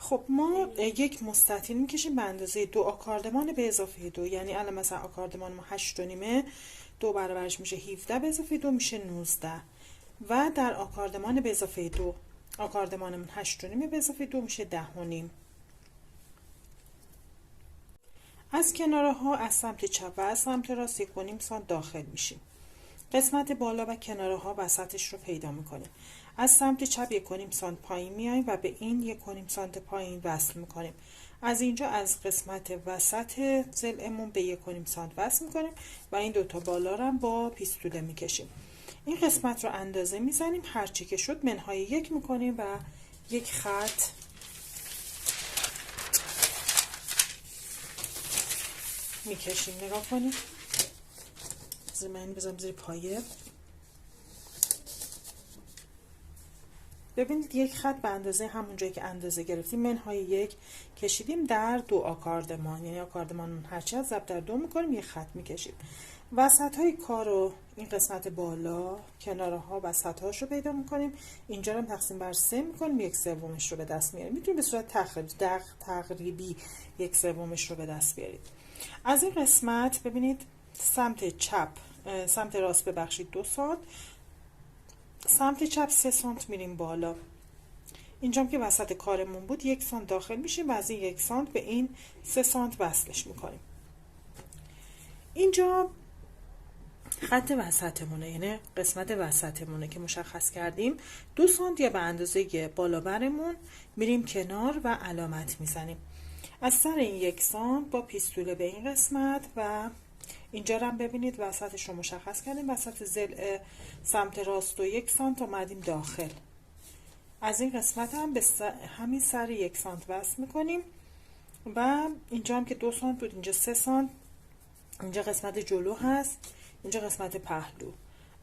خب ما یک مستطیل میکشیم به اندازه 2 آکاردمان به اضافه 2، یعنی الان مثلا آکاردمان ما 8.5، 2 برابرش میشه 17 به اضافه 2 میشه 19 و در آکاردمان به اضافه 2 آکاردمانمون 8.5 به اضافه 2 میشه 10.5. از کناره ها از سمت چپ و از سمت راست 1.5 سانت داخل میشیم. قسمت بالا و کناره ها وسطش رو پیدا میکنیم. از سمت چپ 1.5 سانت پایین میایم و به این 1.5 سانت پایین وصل میکنیم. از اینجا از قسمت وسط ضلعمون به 1.5 سانت وصل میکنیم و این دوتا بالا رو هم با پیستوله میکشیم. این قسمت رو اندازه میزنیم، هرچی که شد منهای 1 میکنیم و یک خط میکشیم. نگاه کنید، من بذارم زیر پایه. ببینید یک خط به اندازه همون جایی که اندازه گرفتیم منهای 1 کشیدیم در 2 آکاردمان، یعنی آکاردمان هرچی از ضرب در 2 میکنیم، یک خط میکشیم. وسط های کار رو این قسمت بالا کناره ها وسط هاش رو پیدا میکنیم، اینجا رو تقسیم بر 3 میکنیم، 1/3 رو به دست میاریم. میتونیم به صورت تقریبی 1/3 رو به دست بیارید. از این قسمت ببینید سمت چپ، سمت راست ببخشید 2 سانت، سمت چپ 3 سانت میریم بالا. اینجام که وسط کارمون بود 1 سانت داخل میشیم و از این 1 سانت به این 3 سانت وصلش میکنیم. اینجا خط وسطمونه، یعنی قسمت وسطمونه که مشخص کردیم. 2 سانت یا به اندازه بالا برمون میریم کنار و علامت میزنیم. از سر این 1 سانت با پیستوله به این قسمت و اینجا رو هم ببینید وسطش رو مشخص کردیم. وسط ضلع سمت راست و 1 سانت آمدیم داخل. از این قسمت هم به همین سر 1 سانت وصل میکنیم و اینجا هم که 2 سانت بود اینجا 3 سانت. اینجا قسمت جلو هست، اینجا قسمت پهلو.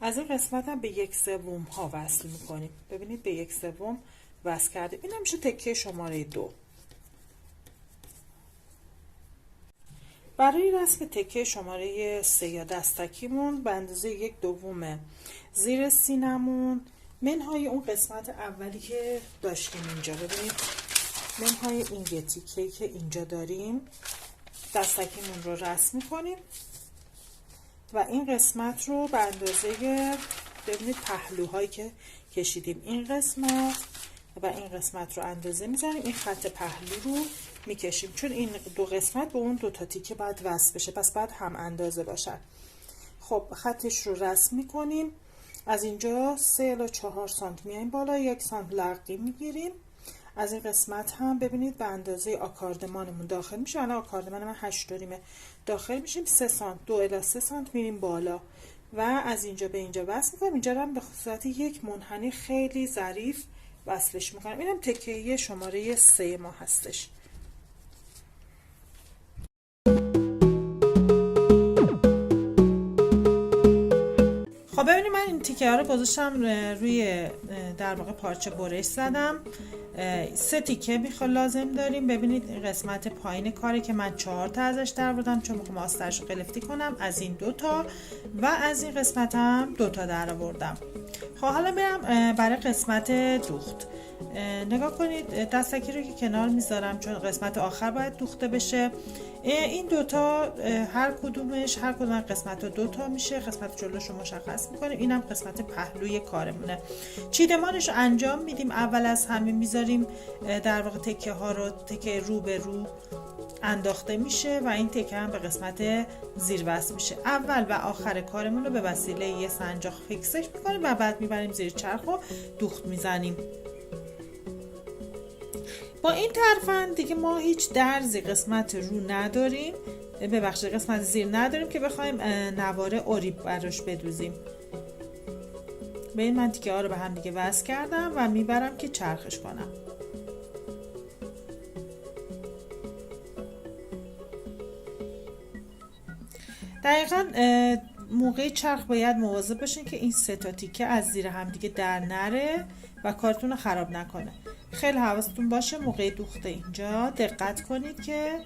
از این قسمت هم به 1/3 ها وصل میکنیم. ببینید به 1/3 وصل کردیم. این هم میشه تکه شماره 2. برای رسم تکه شماره 3 یا دستکیمون به اندازه 1/2 زیر سینمون منهای اون قسمت اولی که داشتیم اینجا، ببینید منهای این یه تیکه‌ای که اینجا داریم دستکیمون رو رسم می‌کنیم و این قسمت رو به اندازه ببینید پهلوهایی که کشیدیم این قسمت و این قسمت رو اندازه میزنیم، این خط پهلو رو میکشیم چون این دو قسمت به اون دو تا تیکه باید وصل بشه، پس باید هم اندازه باشن. خب خطش رو رسم میکنیم. از اینجا 3 الی 4 سانت میایم بالا، 1 سانت لرقی میگیریم. از این قسمت هم ببینید به اندازه آکاردمانمون داخل میشه. الان آکاردمان من 8 داخل میشیم، 3 سانت 2 الی 3 سانت میریم بالا و از اینجا به اینجا وصل میکنیم. اینجا رو هم به صورت یک منحنی خیلی ظریف وصلش میکنم. اینم تکه‌ای شماره 3 ما هستش. خب ببینید من این تیکه ها رو گذاشتم روی در واقع پارچه برش زدم. 3 تیکه میخواد لازم داریم. ببینید این قسمت پایین کاری که من 4 تا ازش در بردم چون میخوام آسترش رو قلفتی کنم، از این 2 تا و از این قسمت هم 2 تا در آوردم. خب حالا میرم برای قسمت دوخت. نگاه کنید دستکی رو که کنار میذارم چون قسمت آخر باید دوخته بشه. این دوتا هر کدوم قسمت رو 2 تا میشه. قسمت جلوش رو مشخص میکنیم. اینم قسمت پهلوی کارمونه. چیدمانش رو انجام میدیم. اول از همه میذاریم در واقع تکه ها رو، تکه رو به رو انداخته میشه و این تکه هم به قسمت زیر وصل میشه. اول و آخر کارمون رو به وسیله یه سنجاق فیکسش میکنیم و بعد میبریم زیر چرخ و دوخت میزنیم. با این ترفند دیگه ما هیچ درزی قسمت رو نداریم، ببخشید قسمت زیر نداریم که بخوایم نواره اوریب براش بدوزیم. به این من تیکه ها رو به هم دیگه وصل کردم و میبرم که چرخش کنم. دقیقاً موقع چرخ باید مواظب باشین که این 3 تا تیکه از زیر هم دیگه در نره و کارتون رو خراب نکنه. خیلی حواستون باشه موقع دوخت اینجا دقت کنید که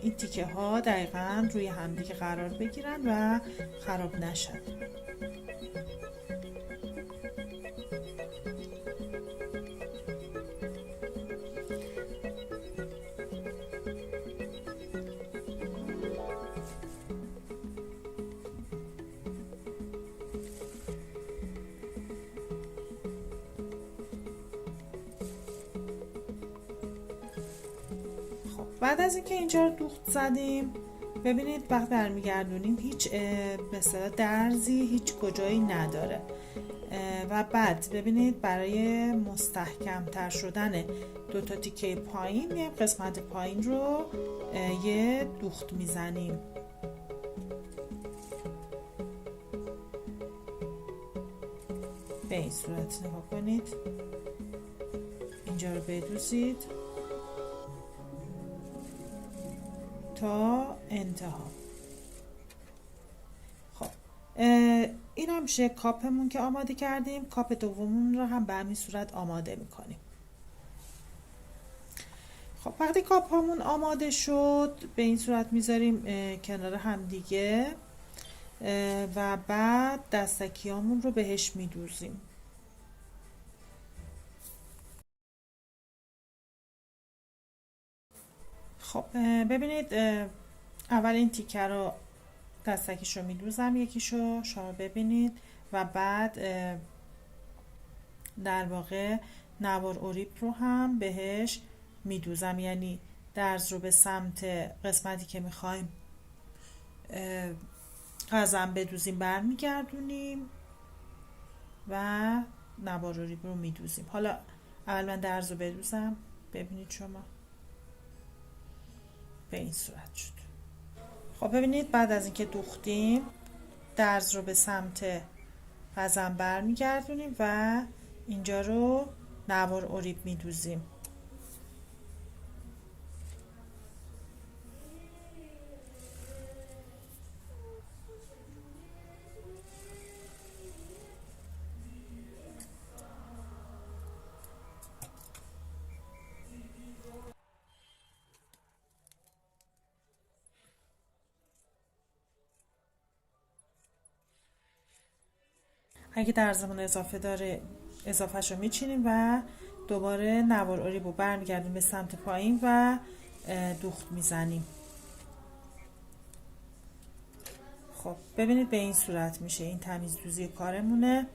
این تیکه ها دقیقاً روی هم دیگه قرار بگیرن و خراب نشن. بعد از اینکه اینجا رو دوخت زدیم، ببینید وقت برمیگردونیم هیچ به اصطلاح درزی هیچ کجایی نداره و بعد ببینید برای مستحکم تر شدن دو تا تیکه پایین میایم قسمت پایین رو یه دوخت میزنیم. به این صورت نگاه کنید، اینجا رو بدوزید تا انتها. خب این هم میشه کاپمون که آماده کردیم. کاپ دوممون رو هم به همین صورت آماده میکنیم. خب وقتی کاپ همون آماده شد به این صورت میذاریم کنار هم دیگه و بعد دستکیامون رو بهش میدوزیم. خب ببینید اول این تیکه رو دستکیش رو میدوزم، یکیشو شما ببینید و بعد در واقع نوار اوریپ رو هم بهش میدوزم، یعنی درز رو به سمت قسمتی که میخوایم قزم بدوزیم برمیگردونیم و نوار اوریپ رو میدوزیم. حالا اول من درز رو بدوزم، ببینید شما به این صورت شد. خب ببینید بعد از اینکه دوختیم درز رو به سمت قزم برمیگردونیم و اینجا رو نوار اوریپ میدوزیم. اگه درزمون اضافه داره اضافهش رو میچینیم و دوباره نوار اوریپ رو برمیگردیم به سمت پایین و دوخت میزنیم. خب ببینید به این صورت میشه. این تمیز دوزی کارمونه.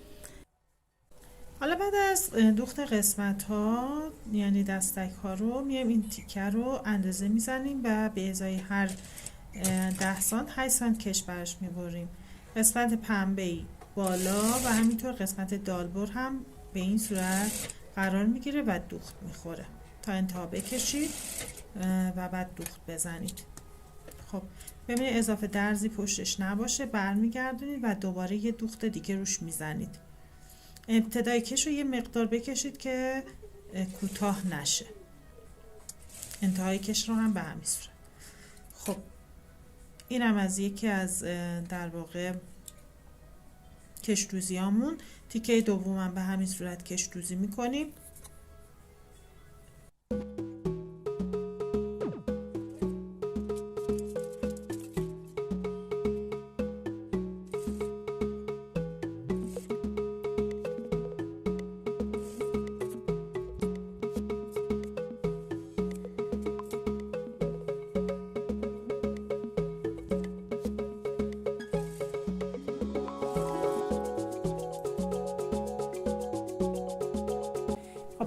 حالا بعد از دوخت قسمت ها یعنی دستک ها رو میایم این تیکه رو اندازه میزنیم و به ازای هر 10 سانت 8 سانت کش برش میبریم. قسمت پنبه‌ای بالا و همینطور قسمت دالبر هم به این صورت قرار میگیره و دوخت میخوره تا انتها بکشید و بعد دوخت بزنید. خب ببینید اضافه درزی پشتش نباشه، برمیگردونید و دوباره یه دوخت دیگه روش میزنید. ابتدای کش رو یه مقدار بکشید که کوتاه نشه، انتهای کش رو هم به همین صورت. خب اینم از یکی از در واقع کش دوزیامون. تیکه دومم به همین صورت کش دوزی میکنیم.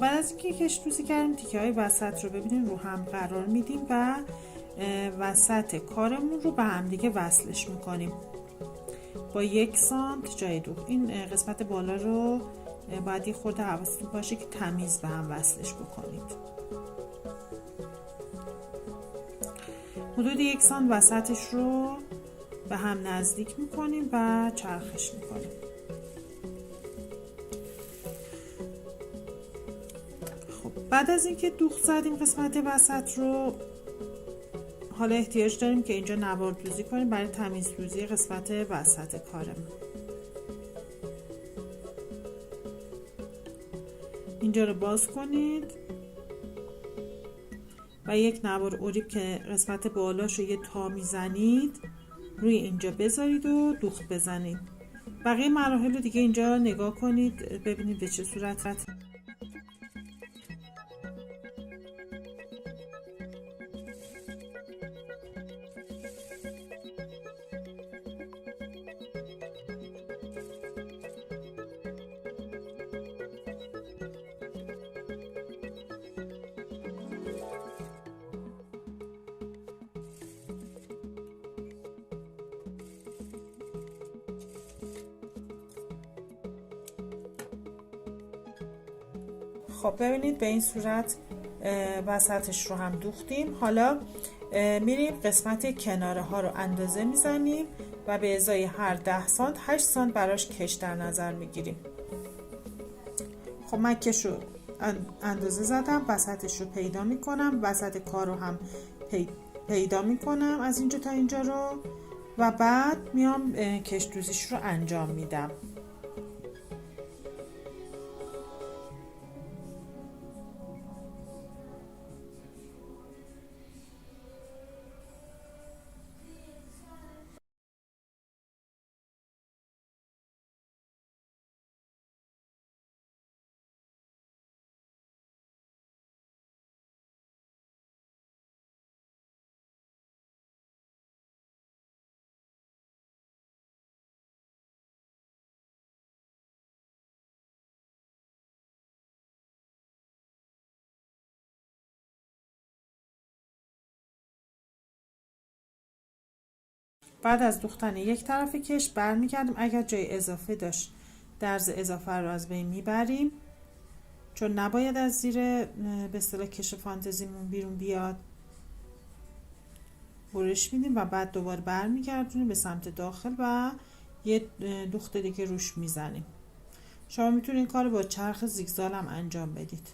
بعد از اینکه کش دوزی کردیم تیکه های وسط رو ببینیم رو هم قرار میدیم و وسط کارمون رو به هم دیگه وصلش میکنیم با 1 سانت جای دوخت. این قسمت بالا رو باید یه خورده حواستون باشه که تمیز به هم وصلش بکنید. حدود 1 سانت وسطش رو به هم نزدیک میکنیم و چرخش میکنیم. بعد از اینکه دوخت زدیم قسمت وسط رو، حالا احتیاج داریم که اینجا نوار دوزی کنیم برای تمیز دوزی قسمت وسط کارمون. اینجا رو باز کنید و یک نوار اوریپ که قسمت بالاش رو یه تا میزنید روی اینجا بذارید و دوخت بزنید. بقیه مراحل رو دیگه اینجا نگاه کنید ببینید به چه صورت. خب ببینید به این صورت وسطش رو هم دوختیم. حالا میریم قسمت کناره ها رو اندازه میزنیم و به ازای هر 10 سانت 8 سانت براش کش در نظر میگیریم. خب من کش رو اندازه زدم، وسطش رو پیدا میکنم، وسط کار رو هم پیدا میکنم از اینجا تا اینجا رو و بعد میام کش دوزیش رو انجام میدم. بعد از دوختن یک طرف کش برمیگردیم، اگر جای اضافه داشت درز اضافه رو از بین میبریم، چون نباید از زیر به اصطلاح کش فانتزیمون بیرون بیاد. برش میدیم و بعد دوباره برمیگردونیم به سمت داخل و یه دوخت دیگه روش میزنیم. شما میتونید این کار با چرخ زیگزال هم انجام بدید.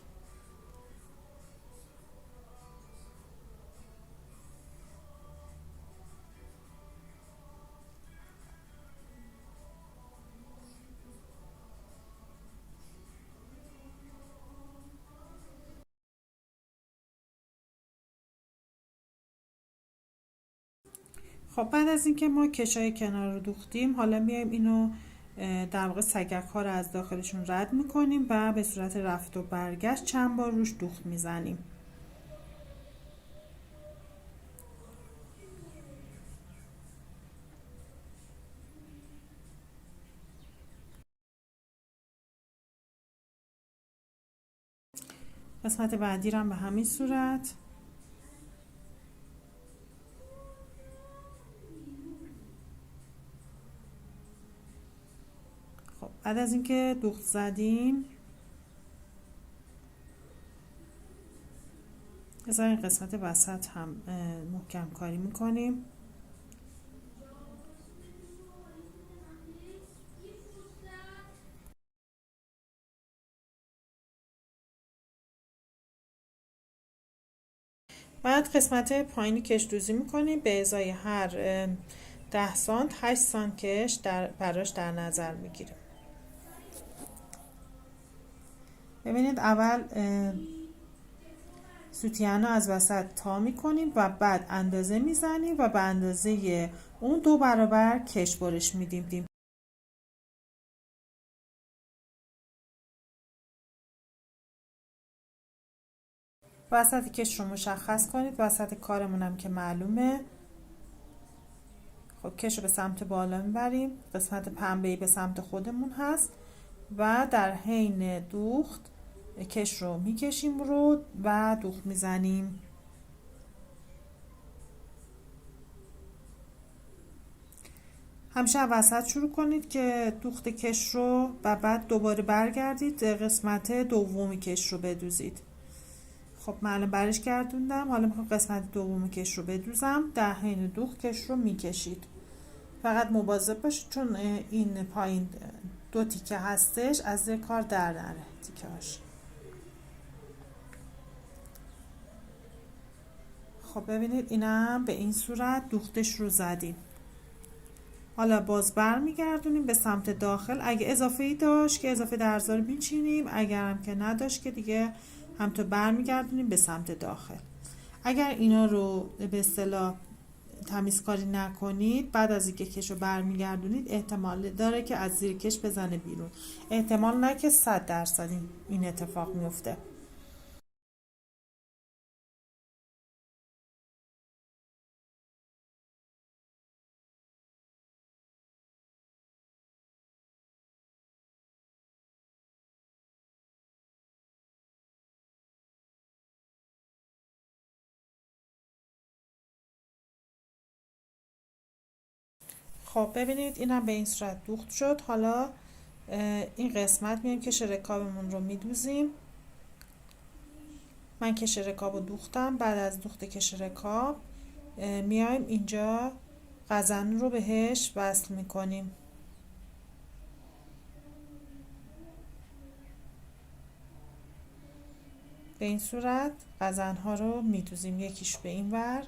خب بعد از اینکه ما کشای کنار رو دوختیم، حالا میایم اینو در واقع سگک ها رو از داخلشون رد میکنیم و به صورت رفت و برگشت چند بار روش دوخت میزنیم. قسمت بعدی رو هم به همین صورت. خب بعد از اینکه دوخت زدیم، این قسمت وسط هم محکم کاری میکنیم. بعد قسمت پایینی کش دوزی میکنیم، به ازای هر 10 سانت 8 سانت کش براش در نظر میگیریم. ببینید اول سوتیان رو از وسط تا میکنیم و بعد اندازه میزنیم و به اندازه اون 2 برابر کش برش میدیم. وسط کش رو مشخص کنید، وسط کارمونم که معلومه. خب کش رو به سمت بالا میبریم، قسمت پنبه‌ای به سمت خودمون هست و در حین دوخت کش رو میکشیم رو و دوخت میزنیم. همیشه وسط شروع کنید که دوخت کش رو و بعد دوباره برگردید قسمت دومی کش رو بدوزید. خب من برش گردوندم، حالا میخوام قسمت دومی کش رو بدوزم. در حین دوخت کش رو میکشید، فقط مواظب باشید چون این پایین 2 تیکه هستش، از زیر کار در نره تیکه هاش. خب ببینید اینم به این صورت دوختش رو زدیم. حالا باز برمیگردونیم به سمت داخل. اگه اضافه ای داشت که اضافه درزا رو میچینیم، اگرم که نداشت که دیگه همینطور برمیگردونیم به سمت داخل. اگر اینا رو به اصطلاح تمیزکاری نکنید، بعد از اینکه کش رو برمیگردونید احتمال داره که از زیر کش بزنه بیرون. احتمال نه که 100% این اتفاق میفته. خب ببینید اینم به این صورت دوخت شد. حالا این قسمت میایم کش رکابمون رو میدوزیم من کش رکاب رو دوختم. بعد از دوخت کش رکاب میایم اینجا قزن رو بهش وصل میکنیم. به این صورت قزن ها رو میدوزیم، یکیش به این ور،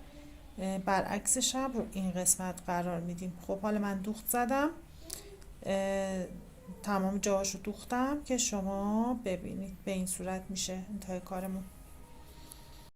برعکسش هم رو این قسمت قرار میدیم. خب حالا من دوخت زدم، تمام جاهاشو دوختم که شما ببینید. به این صورت میشه انتهای کارمون.